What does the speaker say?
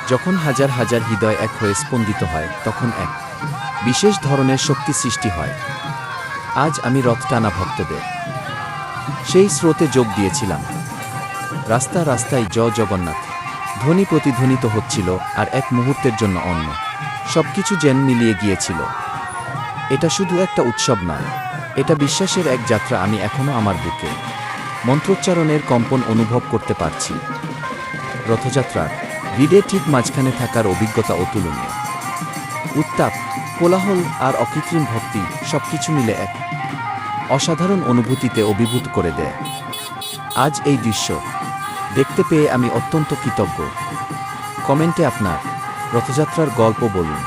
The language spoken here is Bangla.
যখন হাজার হাজার হৃদয় এক হয়ে স্পন্দিত হয় তখন এক বিশেষ ধরনের শক্তি সৃষ্টি হয়। আজ আমি রথ টানা ভক্তদের সেই স্রোতে যোগ দিয়েছিলাম। রাস্তা রাস্তায় জয় জগন্নাথ ধ্বনি প্রতিধ্বনিত হচ্ছিল, আর এক মুহূর্তের জন্য অন্য সবকিছু যেন মিলিয়ে গিয়েছিল। এটা শুধু একটা উৎসব নয়, এটা বিশ্বাসের এক যাত্রা। আমি এখনো আমার বুকে মন্ত্রোচ্চারণের কম্পন অনুভব করতে পারছি। রথযাত্রার ভিড়ে ঠিক মাঝখানে থাকার অভিজ্ঞতা অতুলনীয়। উত্তাপ, কোলাহল আর অকৃত্রিম ভক্তি সবকিছু মিলে এক অসাধারণ অনুভূতিতে অভিভূত করে দেয়। আজ এই দৃশ্য দেখতে পেয়ে আমি অত্যন্ত কৃতজ্ঞ। কমেন্টে আপনার রথযাত্রার গল্প বলুন।